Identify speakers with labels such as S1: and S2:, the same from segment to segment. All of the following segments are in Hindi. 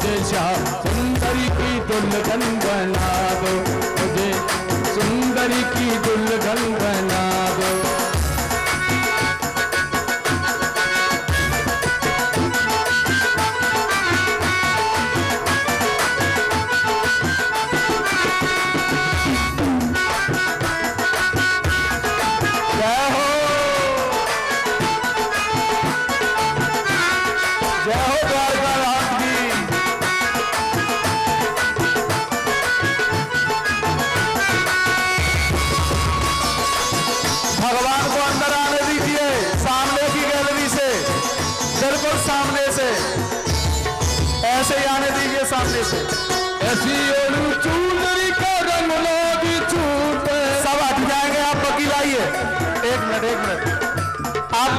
S1: मुझे श्याम सुंदरी की दुल्हन बना दो, मुझे सुंदरी की दुल्हन बना दो।
S2: सामने से
S1: ऐसी ओलू चूनरी का रंग लोगी छूटे।
S2: सब हट जाएंगे। आप बग्गी लाइए, एक मिनट आप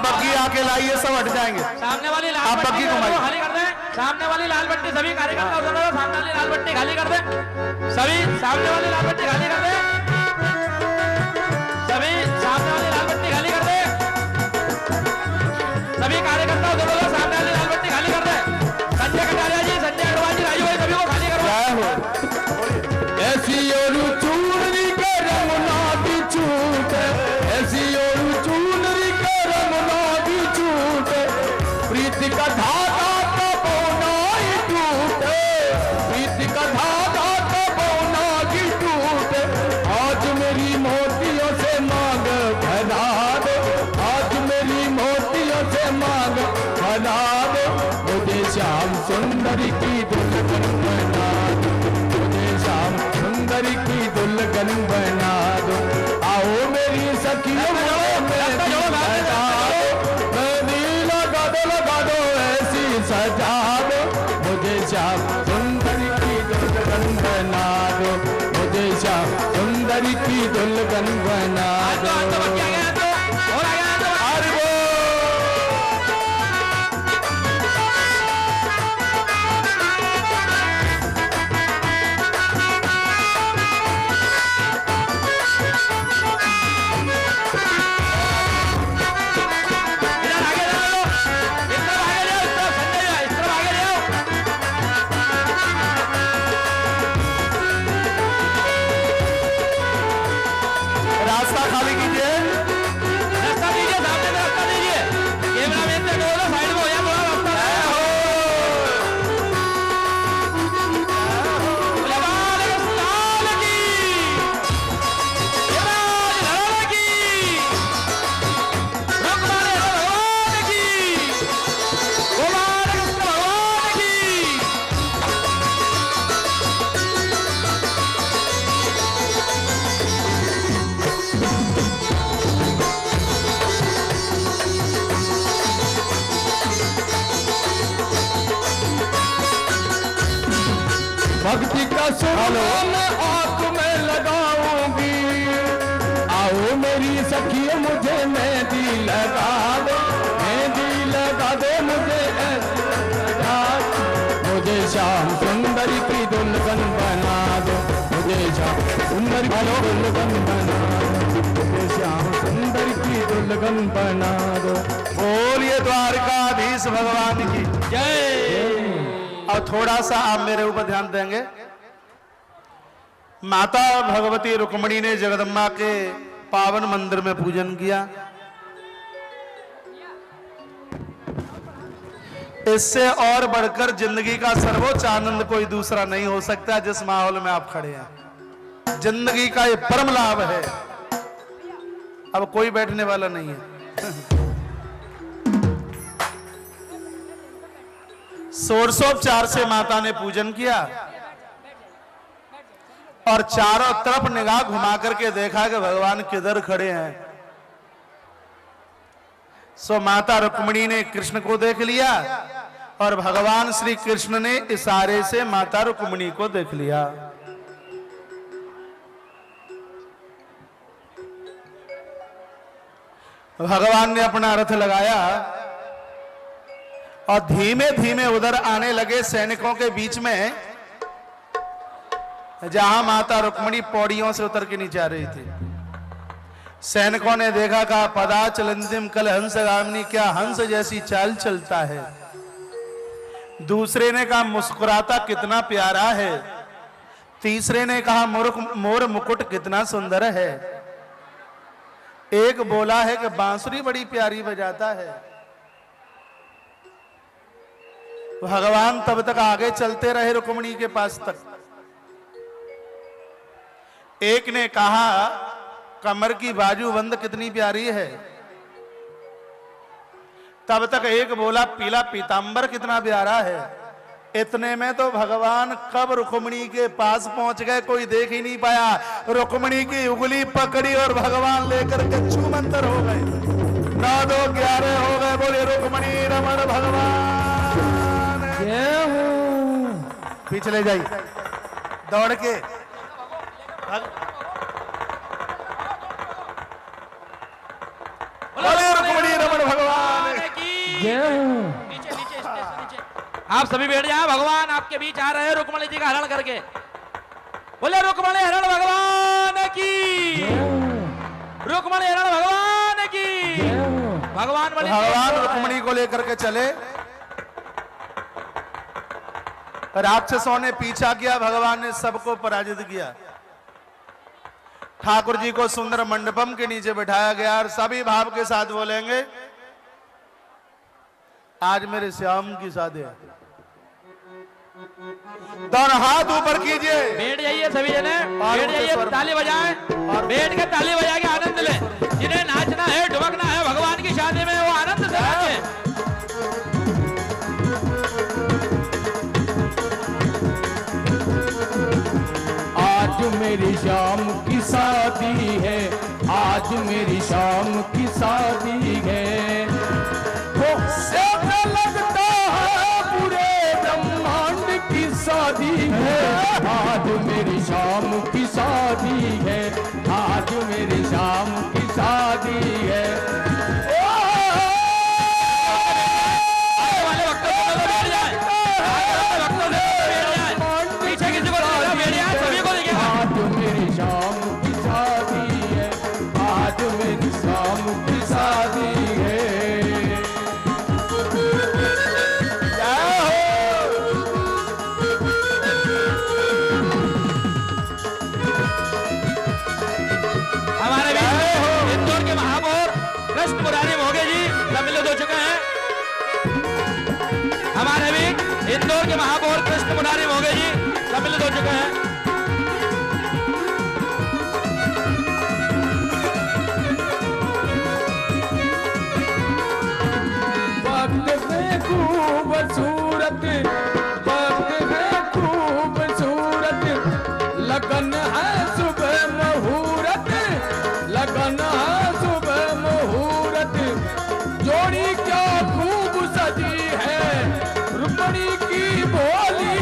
S2: बग्गी आके लाइए, सब हट जाएंगे।
S3: सामने वाली लाल
S2: आप बग्गी घुमाइए,
S3: खाली कर दें। सामने वाली लाल पट्टी सभी कार्यकर्ता उधर सामने वाली लाल पट्टी खाली कर दें। सभी सामने वाली लाल पट्टी खाली कर दें। सभी सामने वाली लाल पट्टी खाली कर दें। सभी कार्यकर्ता उधर सामने वाली लाल पट्टी खाली कर दें। संजय कटारिया जी, संजय अग्रवाल जी, राजू भाई सभी को खाली करवाओ।
S1: ऐसी ओलू चूनरी का रंग लोगी छूटे, ऐसी ओलू चूनरी का रंग लोगी छूटे। प्रीति का धागा कबो नहीं टूटे, प्रीति का धागा कबो नहीं टूटे। आज मेरी मोतियों से मांग भरा दो, आज मेरी मोतियों से मांग भरा दो। मुझे श्याम सुंदरी की दुल्हन बना दो, मुझे श्याम सुंदरी की दुल्हन बना दो। आओ मेरी सखियों लगा दो ऐसी सजा दो। मुझे श्याम सुंदरी की दुल्हन बना दो, मुझे श्याम सुंदरी की दुल्हन बना दो।
S2: रास्ता खाली कीजिए,
S3: रास्ता दीजिए, सामने से रास्ता दीजिए। कैमरामैन से बोलो साइड में हो जाए, थोड़ा रास्ता है।
S1: भक्ति का सुमन आंख में लगाऊंगी। आओ मेरी सखियों मुझे मेहंदी लगा दो, मेहंदी लगा दो मुझे मुझे श्याम सुंदरी की दुल्हन बना दो, मुझे श्याम सुंदरी की दुल्हन बना दो, मुझे श्याम सुंदरी की दुल्हन बना दो।
S2: बोलिए द्वारकाधीश भगवान की
S3: जय।
S2: और थोड़ा सा आप मेरे ऊपर ध्यान देंगे। माता भगवती रुक्मणी ने जगदम्बा के पावन मंदिर में पूजन किया। इससे और बढ़कर जिंदगी का सर्वोच्च आनंद कोई दूसरा नहीं हो सकता जिस माहौल में आप खड़े हैं। जिंदगी का ये परम लाभ है, अब कोई बैठने वाला नहीं है। षोडशोपचार से माता ने पूजन किया और चारों तरफ निगाह घुमा करके देखा कि भगवान किधर खड़े हैं। सो माता रुक्मिणी ने कृष्ण को देख लिया और भगवान श्री कृष्ण ने इशारे से माता रुक्मिणी को देख लिया। भगवान ने अपना रथ लगाया और धीमे धीमे उधर आने लगे सैनिकों के बीच में, जहां माता रुक्मिणी पौड़ियों से उतर के नीचे आ रही थी। सैनिकों ने देखा, कहा पदा चलंतिम कल हंस गामिनी, क्या हंस जैसी चाल चलता है। दूसरे ने कहा मुस्कुराता कितना प्यारा है। तीसरे ने कहा मोर मुकुट कितना सुंदर है। एक बोला है कि बांसुरी बड़ी प्यारी बजाता है। भगवान तब तक आगे चलते रहे रुक्मिणी के पास तक। एक ने कहा कमर की बाजूबंद कितनी प्यारी है। तब तक एक बोला पीला पीतांबर कितना प्यारा है। इतने में तो भगवान कब रुक्मिणी के पास पहुंच गए कोई देख ही नहीं पाया। रुक्मिणी की उंगली पकड़ी और भगवान लेकर के छूमंतर हो गए। 9-2-11 हो गए। बोले रुक्मिणी रमण भगवान पीछे ले जाइए दौड़ के। बोले रुक्मिणी रमण भगवान
S3: नीचे नीचे आप सभी बैठ जाए। भगवान आपके बीच आ रहे हैं रुक्मिणी जी का हरण करके। बोले रुक्मिणी हरण भगवान की, रुक्मिणी हरण भगवान की। भगवान
S2: रुक्मिणी को लेकर के चले। राक्षसों ने पीछा किया, भगवान ने सबको पराजित किया। ठाकुर जी को सुंदर मंडपम के नीचे बिठाया गया और सभी भाव के साथ बोलेंगे आज मेरे श्याम की शादी है। दोनों हाथ ऊपर कीजिए।
S3: बैठ जाइए सभी जने, बैठ जाइए, ताली बजाएं और बैठ के ताली बजा के आनंद ले। जिन्हें नाचना है ढुमकना है भगवान की शादी में वो आनंद से नाचे।
S1: आज मेरी शाम की शादी है, आज मेरी शाम की शादी है। वो से लगता है पूरे ब्रह्मांड की शादी है। आज मेरी शाम की शादी है, आज मेरी शाम की शादी है।
S3: वाले भक्तों को बैठ जाए, भक्तों से बैठ जाए, पीछे किसी को बैठ जाए, सभी को देखिए।
S1: आज मेरी शाम की शादी है, आज मेरी शाम की शादी है।
S3: हमारे बीच इंदौर के महापौर कृष्ण मुरारी मोगे जी सम्मिलित हो चुके हैं। हमारे बीच इंदौर के महापौर कृष्ण मुरारी मोगे जी सम्मिलित हो चुके हैं।
S1: वक्त है खूबसूरत, वक्त है खूबसूरत, लगन है सुबह मुहूर्त, लगन है सुबह मुहूर्त। जोड़ी क्या खूब सजी है रुक्मिणी की भोली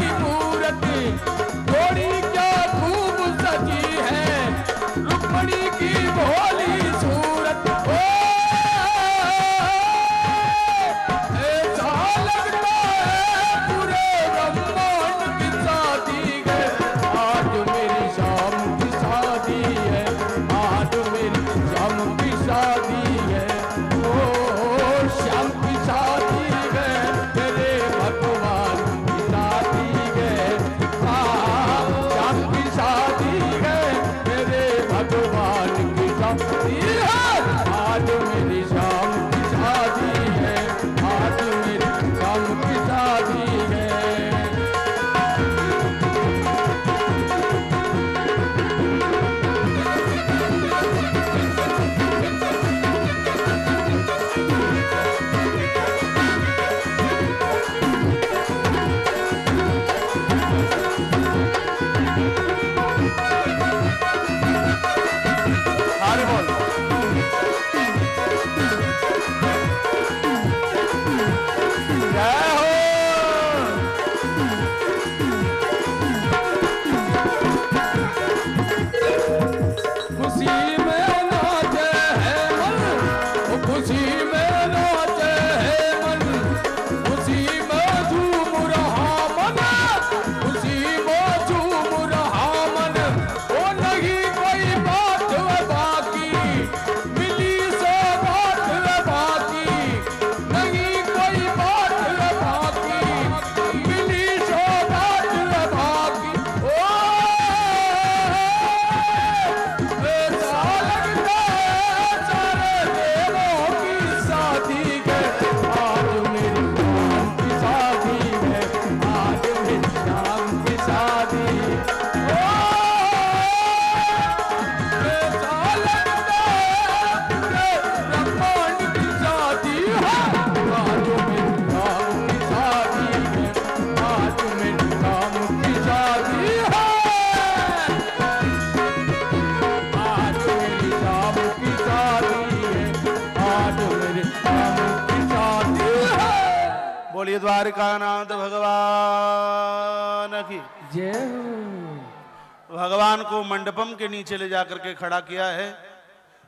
S2: द्वारिकानाथ भगवान की
S1: जय हो।
S2: भगवान को मंडपम के नीचे ले जाकर के खड़ा किया है।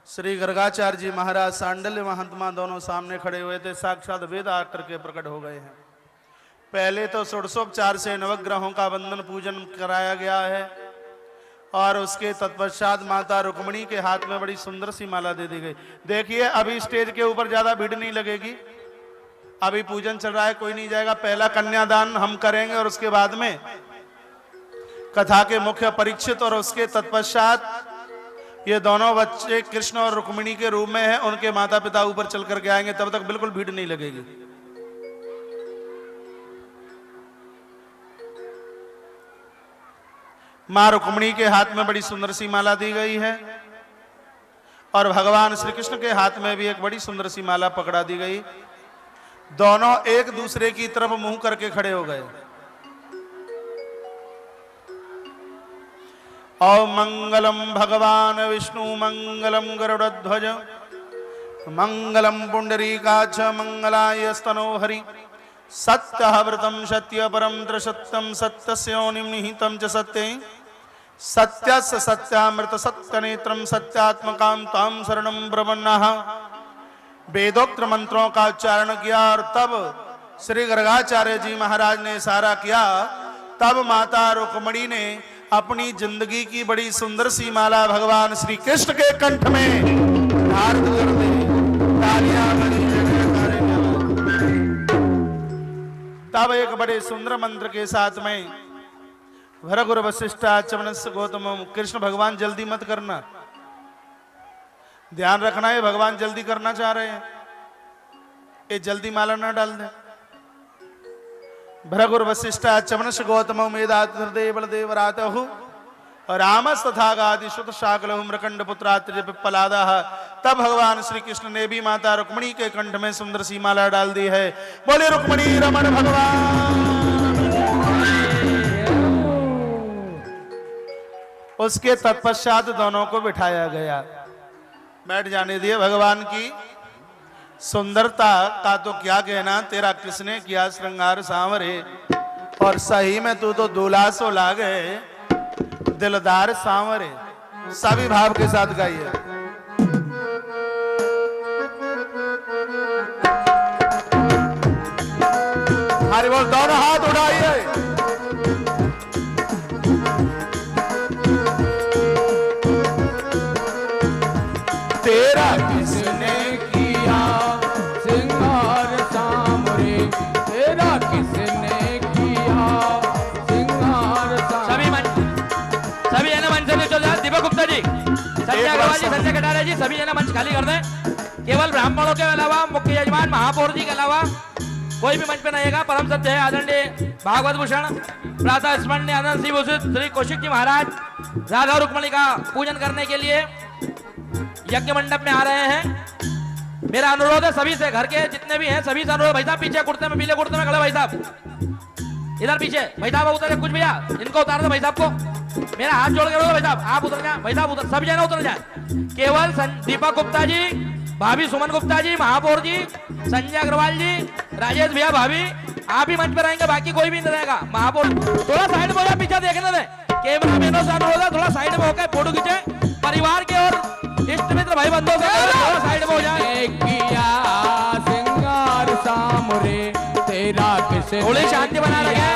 S2: श्री गर्गाचार्य जी महाराज सांडल्य महात्मा दोनों सामने खड़े हुए थे। साक्षात वेद आकर के प्रकट हो गए हैं। पहले तो षोडशोपचार से नवग्रहों का वंदन पूजन कराया गया है और उसके तत्पश्चात माता रुक्मिणी के हाथ में बड़ी सुंदर सी माला दे दी गई। देखिए अभी स्टेज के ऊपर ज्यादा भीड़ नहीं लगेगी, अभी पूजन चल रहा है, कोई नहीं जाएगा। पहला कन्यादान हम करेंगे और उसके बाद में कथा के मुख्य परीक्षित और उसके तत्पश्चात ये दोनों बच्चे कृष्ण और रुक्मिणी के रूप में हैं, उनके माता पिता ऊपर चल करके आएंगे, तब तक बिल्कुल भीड़ नहीं लगेगी। मां रुक्मिणी के हाथ में बड़ी सुंदर सी माला दी गई है और भगवान श्री कृष्ण के हाथ में भी एक बड़ी सुंदर सी माला पकड़ा दी गई। दोनों एक दूसरे की तरफ मुंह करके खड़े हो गए। ओम मंगलम भगवान विष्णु मंगलम गरुड़ध्वज मंगलम पुंडरीकाक्ष मंगलाय स्तनोहरि सत्यव्रतम सत्य परम त्रिसत्यम सत्यस्योनिं निहितं च सत्ये सत्यस्य सत्यामृत सत्यनेत्रम सत्यात्मकां तां शरणं प्रपन्नः। वेदोक्त मंत्रों का उच्चारण किया और तब श्री गर्गाचार्य जी महाराज ने इशारा किया। तब माता रुक्मिणी ने अपनी जिंदगी की बड़ी सुंदर सी माला भगवान श्री कृष्ण के कंठ में धारण कर दी। तालियां बड़ी जयकारे की। तब एक बड़े सुंदर मंत्र के साथ में भृगु वशिष्ठ चमनस्य गौतम। कृष्ण भगवान जल्दी मत करना, ध्यान रखना है, भगवान जल्दी करना चाह रहे हैं, ये जल्दी माला ना डाल दे। भृगुर वशिष्ठ चमनस्य गौतम मेदात हृदय बलदेव रातहु रामस तथा गादि सुत शाकलहु मृकंड पुत्रात्रि पिप्पलादः। तब भगवान श्री कृष्ण ने भी माता रुक्मिणी के कंठ में सुंदर सी माला डाल दी है। बोले रुक्मिणी रमण भगवान। उसके तत्पश्चात दोनों को बिठाया गया। बैठ जाने दिए। भगवान की सुंदरता का तो क्या कहना, तेरा किसने किया श्रृंगार सांवरे, और सही में तू तो दूल्हा सो लागे दिलदार सांवरे। सभी भाव के साथ गाइए। हरि बोल। दोनों हाथ उठाइए। तेरा
S1: किसने किया सिंगार सांवरे, तेरा किसने किया सिंगार
S3: सभी है ना मंच से नीचे चल जाए। दीपक गुप्ता जी, संजय अग्रवाल जी, संजय कटारे जी, सभी है ना मंच खाली कर दें। केवल ब्राह्मणों के अलावा मुख्य यजमान महापौर जी के अलावा कोई भी मंच पे नहीं आएगा। परम सत्य है आदरणीय भागवत भूषण प्रातः स्मरणीय आनंद श्री भूषित श्री कौशिक जी महाराज राधा रुक्मिणी का पूजन करने के लिए यज्ञ मंडप में आ रहे हैं। मेरा अनुरोध है सभी से, घर के जितने भी हैं सभी से अनुरोध। भाई साहब पीछे कुर्ते में, पीले कुर्ते में खड़े भाई साहब, इधर पीछे भाई साहब उतरे। कुछ भैया इनको उतार दो भाई साहब को, मेरा हाथ जोड़ के रोको भाई साहब। आप उतर जाए भाई साहब, उतर सब जाए उतर जाए। केवल दीपक गुप्ता जी, भाभी सुमन गुप्ता जी, महापौर जी, संजय अग्रवाल जी, राजेश भैया, भाभी आप ही मंच पे रहेंगे, बाकी कोई भी नहीं रहेगा। महापौर थोड़ा साइड में हो जाए, पीछे देखने दें। कैमरा मैनों से अनुरोध है थोड़ा साइड में होकर फोटो खींचे। परिवार के और इष्ट मित्र भाई बंधुओं से थोड़ा साइड में हो जाए।
S1: किया सिंगार सांवरे, तेरा किसने
S3: थोड़ी शांति बना रखे।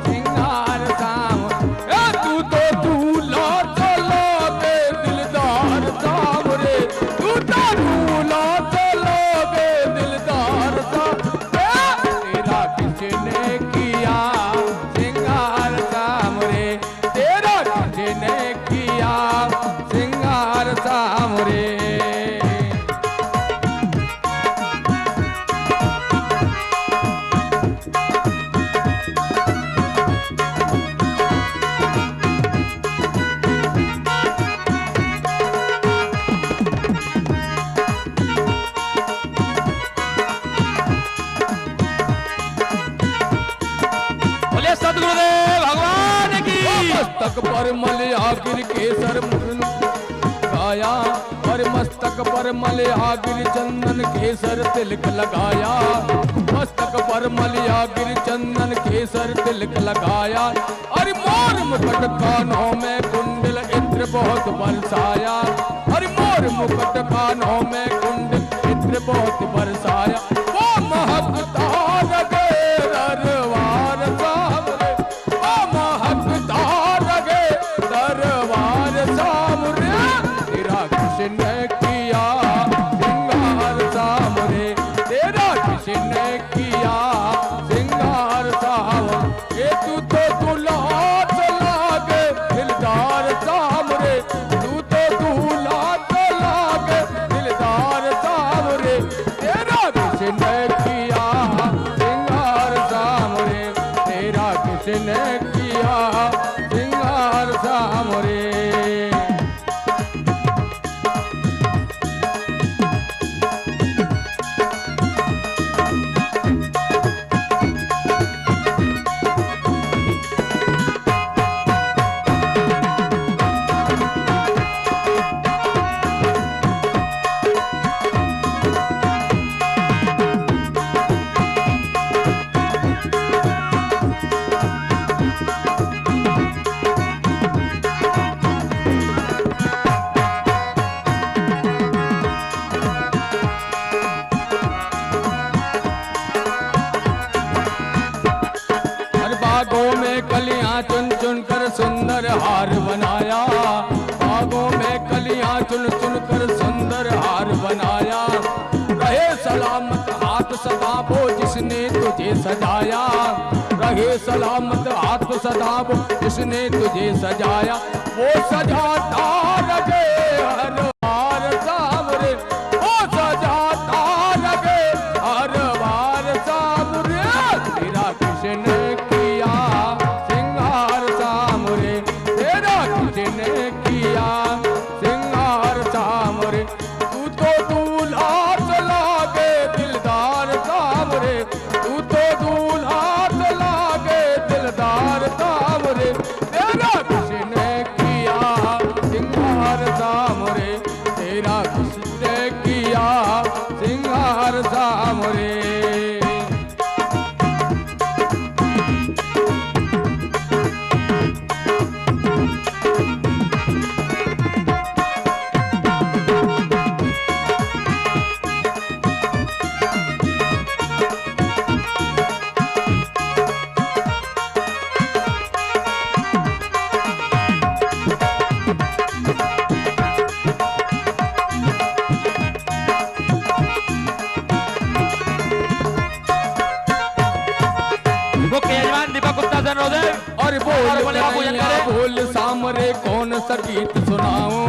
S1: सिंगार सांवरे, तू तो दूल्हा चलो बे दिलदार सांवरे, तू तो दूल्हा चलो बे दिलदार सांवरे, तेरा किसने किया सिंगार सांवरे, तेरा किसने किया सिंगार सांवरे।
S3: बोले सद्गुरुदेव भगवान की।
S1: मस्तक पर मलयागिर केसर गाया, और मस्तक पर मलयागिर चंदन केसर तिलक लगाया। मस्तक मस्तक पर मलिया गिर चंदन केसर तिलक लगाया। अरे मोर मुकुट कानों में कुंडल इत्र बहुत बरसाया। अरे मोर मुकुट कानों में कुंडल इत्र बहुत बरसाया। वो महकता लगे दरबार सामने, वो महकता लगे दरबार सामने। तेरा किसने किया सिंगार सामने, तेरा किसने किया सिंगार सामने। ये तू तो दूल्हा चला के दिलदार सामने, तू तो दूल्हा चला के दिलदार सामने। तेरा किसने किया सिंगार सामने, तेरा किसने किया सिंगार सामने। बागों में कलियां चुन चुन कर सुंदर हार बनाया। बागों में कलियां चुन चुन कर सुंदर हार बनाया। रहे सलामत हाथ सदा वो जिसने तुझे सजाया। रहे सलामत हाथ सदा वो जिसने तुझे सजाया। वो सजाता लगे हर बार सामने, वो सजाता लगे हर बार सामने। तेरा किसने किया सिंगार सामने, तेरा किसने किया सिंगार सामने। तू तो दूल्हा चला के दिलदार सामने, तू तो दूल्हा चला के दिलदार सामने। तेरा किसने किया सिंगार सामने, तेरा किसने किया सिंगार सामने।
S3: मुख्य यजमान दीपक गुप्ता सन रोदेव
S1: और बोल सामरे कौन सा गीत सुनाऊं।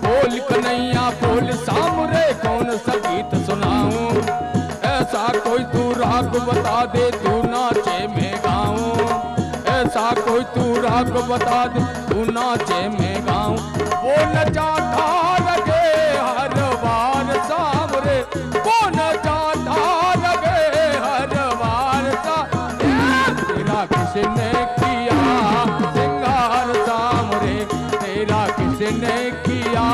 S1: बोल कन्हैया बोल सामरे कौन सा गीत सुनाऊं। ऐसा कोई तू राग बता दे तू नाचे में गाऊं। ऐसा कोई तू राग बता दे तू नाचे में गाऊं। वो नचाता लगे हर बार सामरे, वो नचाता लगे हर बार सामरे। तेरा किसने किया सिंगार सामरे, तेरा किसने किया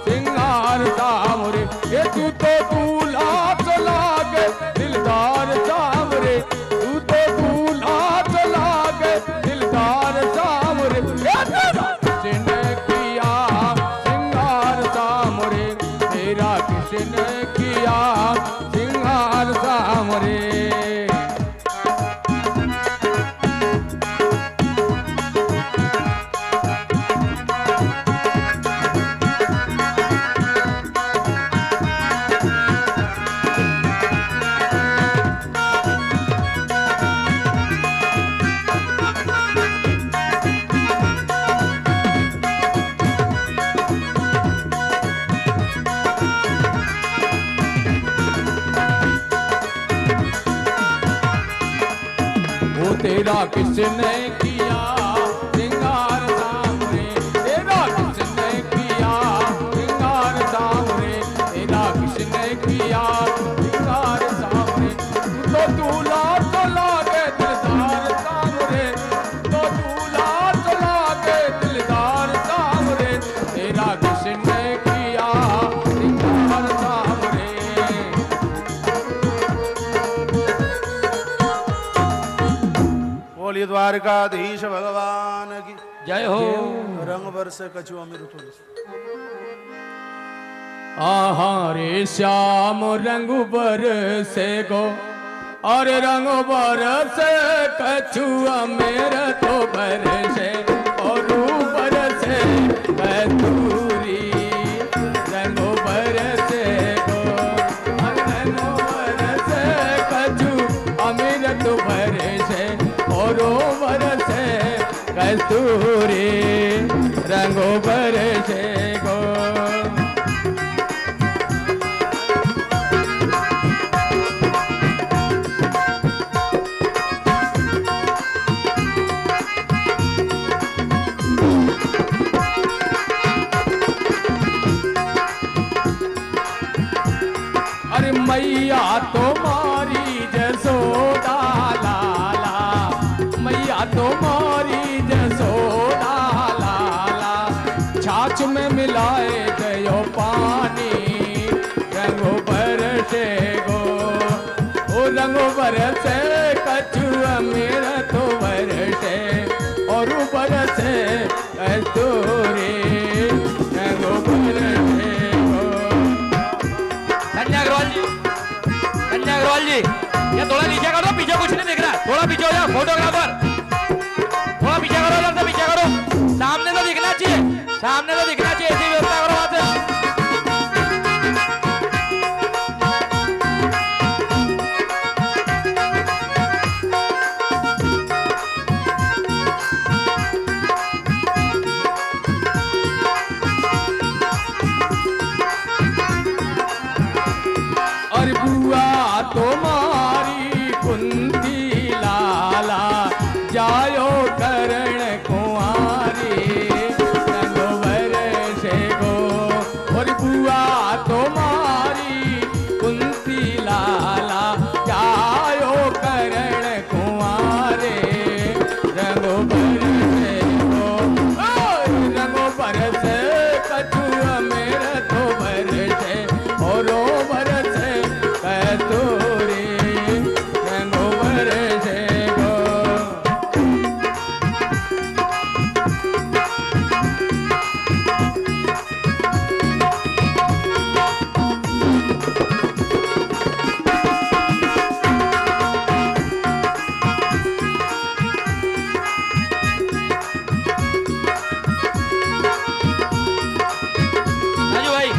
S1: सिंगार सामरे। ये तू तो दूल्हा चला के दिलदार सामरे, तू तो दूल्हा चला के दिलदार सामरे। ये तेरा किसने किया सिंगार सामरे, तेरा किसने किया सिंगार सामरे। तेरा किसने किया सिंगार सामने, तेरा किसने किया सिंगार सामने, तेरा किसने किया सिंगार सामने। तो दूल्हा चला के दिलदार सामने, तो दूल्हा चला के दिलदार सामने। तेरा किसने किया सिंगार सामने।
S2: द्वारकाधीश भगवान की
S3: जय हो।
S2: रंग बरस कछु अमृत तुलसी।
S1: आहा रे श्याम रंग बरसे गो और रंग बरसे कछुआ मेरा तो बरसे और बरसे कस्तूरी रंग बरसे गो और रंग बरसे कछु अमृत तो बरसे और बरसे कस्तूरी रंग बरसे गो। मैया तुम्हारी जसोदा लाला, मैया तुम्हारी जसोदा लाला, छाछ में मिलाए गयो पानी रंगो बरसे गो ओ रंगो बरसे कछुआ मेरा तो बरसे और बरसे कस्तूरी रंगो बरसे गो।
S3: कन्या अग्रवाल जी, कन्या अग्रवाल जी, ये थोड़ा नीचे करो, पीछे कुछ नहीं दिख रहा, थोड़ा पीछे हो जाओ फोटोग्राफर, थोड़ा पीछे करो, लगता पीछे करो, सामने तो दिखना चाहिए, सामने तो दिखना चाहिए, ऐसी व्यवस्था करो वहां से।
S1: तुम्हारी कुंती लाला जायो करण कुंवारी रंग बरसे गो और बुआ तुम्हारी कुंती लाला जायो करण कुंवारे रंग बरसे गो रंग बरसे कछुआ मेरा तो बरसे और बरसे कस्तूरी रंग बरसे गो।
S3: राजू भाई,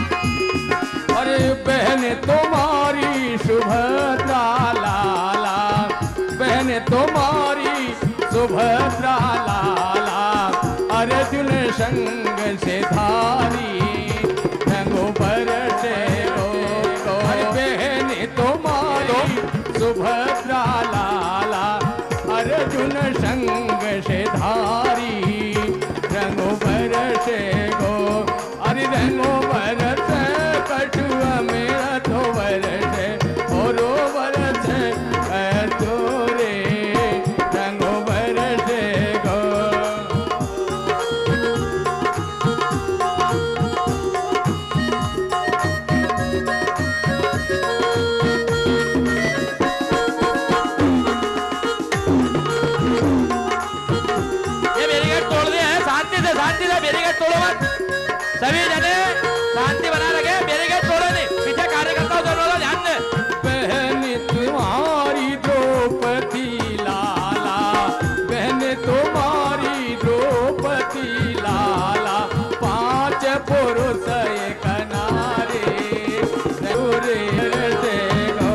S1: अरे बहन तुम्हारी सुभद्रा लाला, बहन तुम्हारी सुभद्रा लाला, अर्जुन संग से धारी रंगो बरसे गो बहन तुम्हारी सुभद्रा लाला, अर्जुन संग से धारी रंगो बरसे गो अरे रंगो बरसे कछुआ मेरा तो बरसे और बरसे कस्तूरी रंगो बरसे गो।
S3: ये बैरिकेड तोड़ दिए हैं, शांति से बैरिकेड तोड़ो मत, सभी जने शांति बना रखे, बैरिकेड तोड़ो नहीं, पीछे कार्यकर्ताओं जरूर ध्यान दे।
S1: बहन तुम्हारी द्रौपदी लाला, बहन तुम्हारी द्रौपदी लाला, पांच पुरुष एक नारी रंग बरसे गो।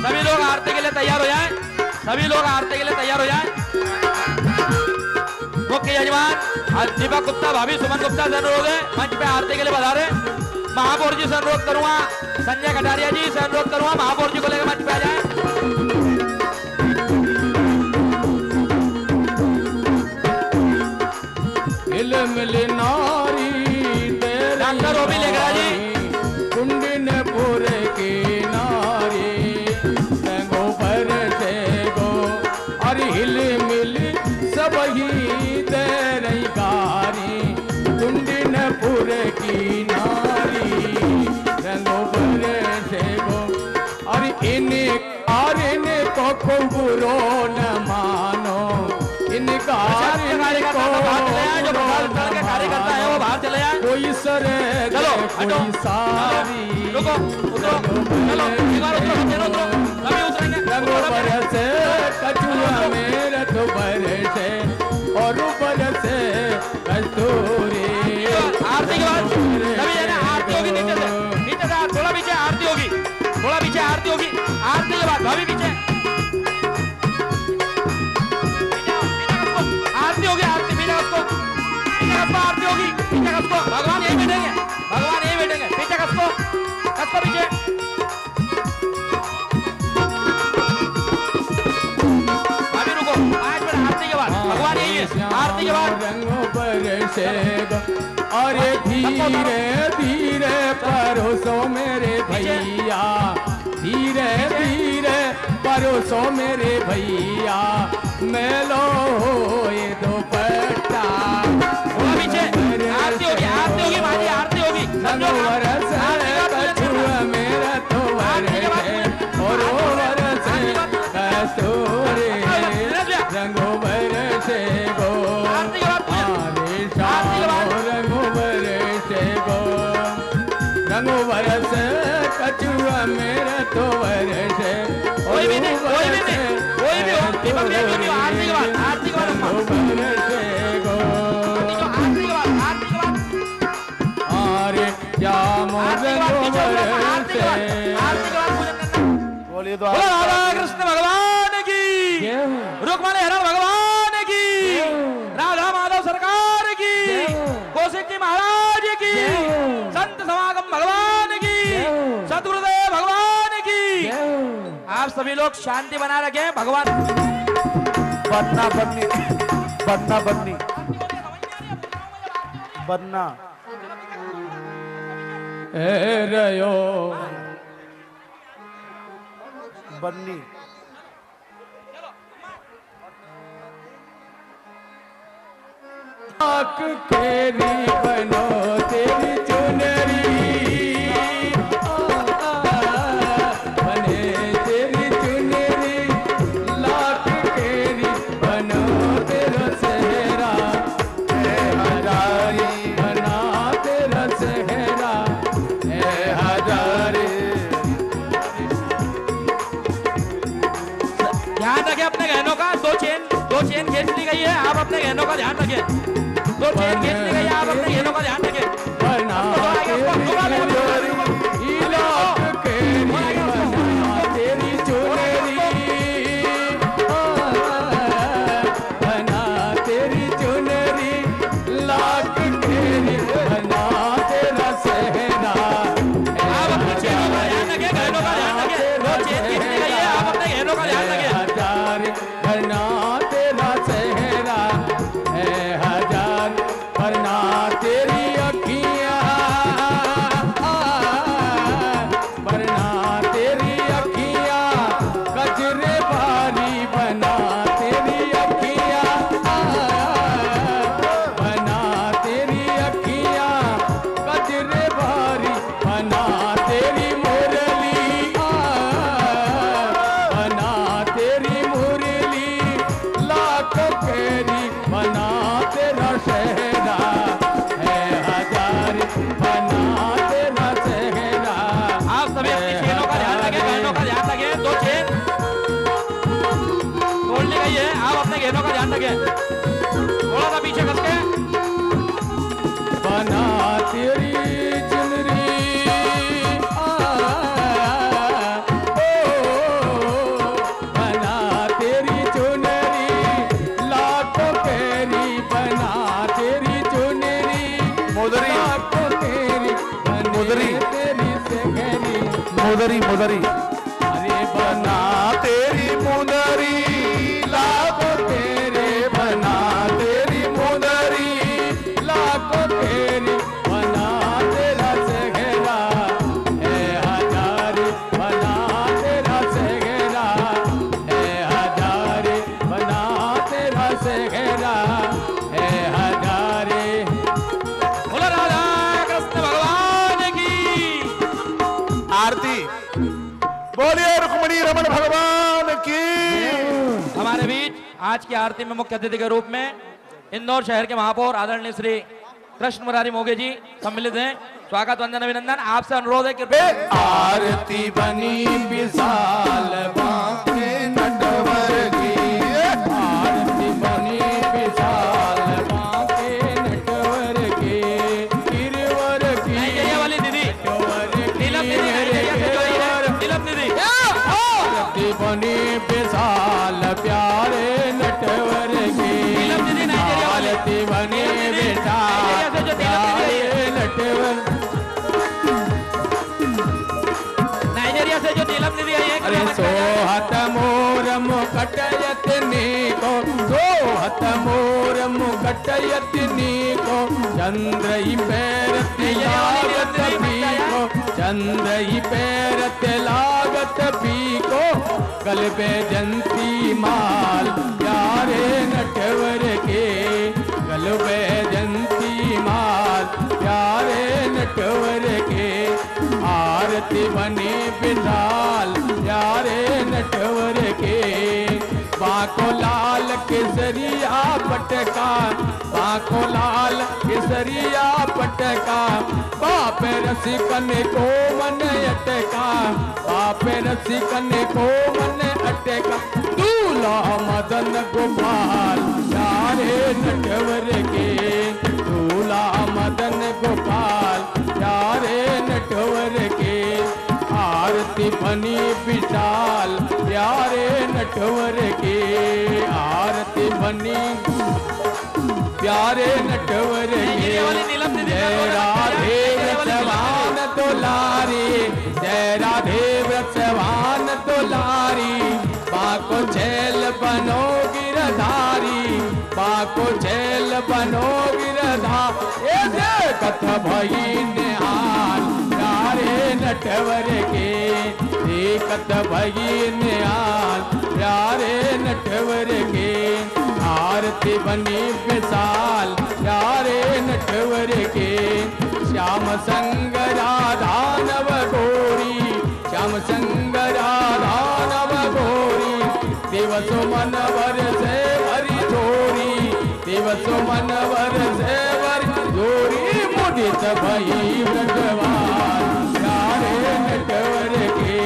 S3: सभी लोग आरती के लिए तैयार हो जाएं, सभी लोग आरती के लिए तैयार हो जाएं। मुख्य यजमान दीपक गुप्ता, भाभी सुमन गुप्ता से अनुरोध है मंच पे आरती के लिए पधारे। महापौर जी से अनुरोध करूंगा, संजय कटारिया जी से अनुरोध करूंगा, महापौर जी को लेकर मंच पे आ जाए।
S1: मिल नारी
S3: डॉक्टर ओबी लेगरा जी,
S1: कुंडनपुर की इनको को बुरो न मानो, इनका
S3: कार्यकर्ता तो बाहर चले आए, जो प्रधान के कार्यकर्ता है वो बाहर चले आए।
S1: कोई सरे
S3: चलो हटो,
S1: कोई सारी
S3: रुको, उतरो, चलो एक बार उतरो, उतरो, सभी उतरेंगे।
S1: रंग बरसे कछुआ मेरे तो बरसे और बरसे कस्तूरी।
S3: आरती के बाद सभी है ना, आरती होगी नीचे से, नीचे से थोड़ा पीछे आरती होगी, थोड़ा पीछे आरती होगी। आरती के बाद भाभी पीछे आरती होगी, आरती पीछे कसको, पीछे कसको आरती होगी, पीछे कसको। भगवान यही बैठेंगे, भगवान यही बैठेंगे, पीछे कसको, कसको पीछे। भाभी रुको, 5 मिनट आरती के बाद भगवान यही है। आरती के बाद
S1: रंगों बरसे अरे धीरे धीरे परोसो मेरे भैया, धीरे धीरे परोसो मेरे भैया, मेलो ये दुपट्टा।
S3: थोड़ा पीछे आरती होगी, आरती होगी माँ जी, आरती होगी। समझो
S1: वरस कछुआ मेरा तो वरसे और वरसे कस्तूरी। रंगो बरसे गो रंगो बरसे गो, रंगो बरस कछुआ मेरा तो वरसे
S3: कोई भी नहीं, कोई भी नहीं, कोई भी हो, दीपक भैया क्यों नहीं हो? आरती के बाद, आरती के बाद
S1: बरसे गो,
S3: आरती के बाद, आरती के बाद,
S1: अरे श्याम रंगो बरसे।
S3: आरती के बाद पूजन करना।
S2: बोलिए तो
S3: बोलो राधा कृष्ण भगवान की, रुक्मिणी हरण भगवान की, राधा माधव सरकार की, कौशिक जी महाराज की, संत समागम भगवान की, सतगुरुदेव भगवान की। आप सभी लोग शांति बना रखें। भगवान
S2: बनना बननी, बनना बननी, बनना
S1: रयो
S2: बननी।
S1: आँख तेरी बनो तेरी चुनरी, बने तेरी चुनरी, लाख तेरी बनो तेरा सेहरा, हजारी बना तेरा सेहरा, हजारी।
S3: ध्यान रखें अपने गहनों का। दो चेन खींच ली गई है, आप अपने गहनों का ध्यान रखें। दो चेन खींच ली गई है, आप अपने गहनों का ध्यान रखें।
S1: बना तेरी चुनरी, बना तेरी चुनरी, लाख तेरी बना तेरा सेहरा।
S3: आप अपनी चेनों का ध्यान रखें, गहनों का ध्यान रखें। दो चेन खींच ली गई है, आप अपने गहनों का ध्यान रखें।
S1: हजार बना तेरा सेहरा है, हजार बना तेरी अखियां, बना तेरी अखियां, कजरे बारी बना तेरी अखियां, बना तेरी अखियां, कजरे बारी बना तेरी मुरली, बना तेरी मुरली, लाख केरी बना तेरा शहरा है, हजार बना तेरा शहरा।
S3: आप सभी अपनी चेनों का ध्यान रखें, गहनों का ध्यान रखें। दो चेन तोड़ ली गई है, आप अपने गहनों का ध्यान रखें। थोड़ा सा पीछे खस के
S1: बना तेरी चुनरी, बना तेरी चुनरी, लाखों तेरी बना तेरी चुनरी,
S2: मोदरी
S1: लाखों तेरी
S2: मोदरी
S1: तेरी सेहरी।
S2: मोदरी मोदरी
S1: अरे बना तेरी मुदरी, लाखों तेरे बना तेरी मुदरी, लाखों तेरी बना तेरा सेहरा है, हजार बना तेरा सेहरा है, हजार बना तेरा सेहरा है, हजार।
S3: बोलो राधा कृष्ण भगवान की।
S2: आरती बोलिए रुक्मणी रमण भगवान की।
S3: हमारे बीच आज की आरती में मुख्य अतिथि के रूप में इंदौर शहर के महापौर आदरणीय श्री कृष्ण मुरारी मोगे जी सम्मिलित हैं। स्वागत वंदन अभिनंदन। आपसे अनुरोध है कि
S1: आरती बनी विशाल बांके नटवर की, आरती बनी विशाल बांके नटवर के, गिरवर की
S3: नाइजीरिया वाली दीदी नीलम दीदी नाइजीरिया से जो आई है, नीलम दीदी
S1: आरती बनी विशाल प्यारे नटवर की,
S3: नीलम दीदी नाइजीरिया वाली
S1: आरती बनी विशाल
S3: नाइजीरिया से जो नीलम दीदी आई
S1: प्यारे
S3: है,
S1: नटवर।
S3: नाइजीरिया से जो नीलम दीदी आई है,
S1: अरे सोहत मोर मुकटयतनी को, सोहत मोर मुकटयतनी को, चंद्र ही पैरत लागत भी को, चंद्र ही पैरत लागत भी को, गल पे जंती माल प्यारे नटवर के, गल पे जंती माल प्यारे नटवर के, आरती बनी विशाल प्यारे नटवर के, बाको लाल केसरिया पटका, बाको लाल केसरिया पटका, बाप रसिकन को मन अटका, बाप रसिकन को मन अटका, दूल्हा मदन गोपाल प्यारे नटवर के, दूल्हा मदन गोपाल प्यारे नटवर के, आरती बनी विशाल प्यारे नटवर के, आरती बनी प्यारे नटवर के, जय राधे व्रतवान दुलारी, जय राधे व्रतवान दुलारी, बाको झेल बनो गिरधारी, बाको झेल बनो गिरधारी, कथ भई निहाल प्यारे नटवर के, देखत भई निहाल प्यारे नटवर के, आरती बनी विशाल प्यारे नटवर के, श्याम संग राधा नव गोरी, श्याम संग राधा नव गोरी, दिवस मन वर से भरी जोरी, दिवस मन वर से भरी जोरी, मुदित भई भगवान प्यारे नटवर के,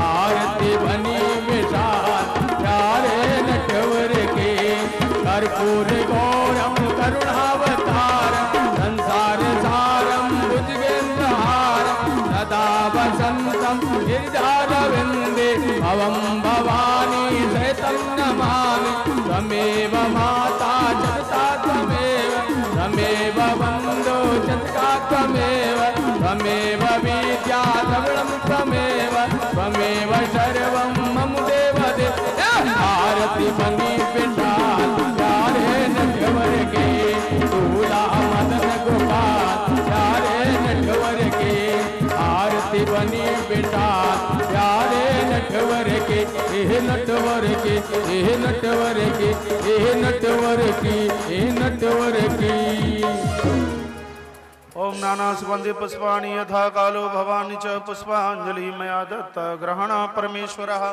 S1: आरती बनी विशाल प्यारे नटवर के, कर्पूर गौरम करुणावतारम, संसार सारम भुजगेन्द्रहारम, सदा वसंतम गिरिजारविंदे, भवम भवानी सहितं नमामि, त्वमेव माता जगता त्वमेव, त्वमेव वन्दो जगता त्वमेव, त्वमेव विद्या द्रविणं त्वमेव, त्वमेव सर्वं मम देव देव, आरती बनी विशाल प्यारे नटवर के, दूल्हा मदन गोपाल प्यारे नटवर के, आरती बनी विशाल प्यारे नटवर के, ए नटवर के, ए नटवर के, ए नटवर की, ए नटवर की।
S2: ओम नाना सुगंधि पुष्पाणि यथा कालो भवानी च पुष्पांजलि मया दत्त ग्रहण परमेश्वरः।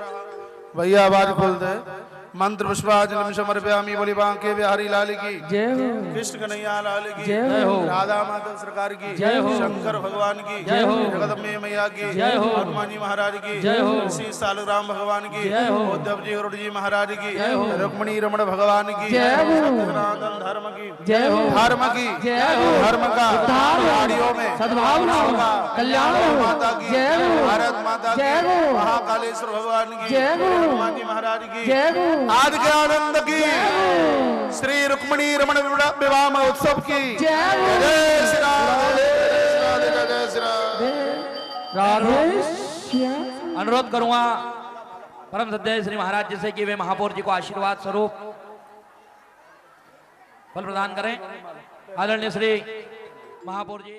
S2: भैया आवाज खोल दे। मंत्र पुष्पांजलि समर्पयामि, बोली बांके बिहारी लाल की
S1: जय हो,
S2: कृष्ण कन्हैया लाल की
S3: जय हो,
S2: राधा माधव सरकार की
S3: जय हो,
S2: शंकर भगवान की
S3: जय हो,
S2: जगदम्बे मैया की
S3: जय हो,
S2: हनुमान जी महाराज की
S3: जय हो,
S2: श्री सालग्राम भगवान की
S3: जय हो,
S2: उद्धव जी गरुड़ जी महाराज की
S3: जय हो,
S2: रुक्मणी रमण भगवान की
S1: जय हो,
S2: सत्यनारायण धर्म की
S1: जय हो,
S2: धर्म की
S1: जय हो,
S2: धर्म का
S1: उद्धार हो,
S2: गाड़ियों में
S1: सद्भावना हो,
S2: का
S1: कल्याण हो,
S2: माता की
S1: जय हो,
S2: भारत माता
S1: जय
S2: की
S1: हो,
S2: महाकालेश्वर भगवान की
S1: जय हो,
S2: हनुमान जी महाराज की
S1: जय हो,
S2: आज के आनंद की श्री रुक्मणी रमण विवाह महोत्सव की
S1: जय हो,
S2: जय श्री राम, जय श्री राम।
S1: राधे श्याम।
S3: अनुरोध करूंगा परम सद्य श्री महाराज जी से कि वे महापौर जी को आशीर्वाद स्वरूप फल प्रदान करें। आदरणीय श्री महापौर जी।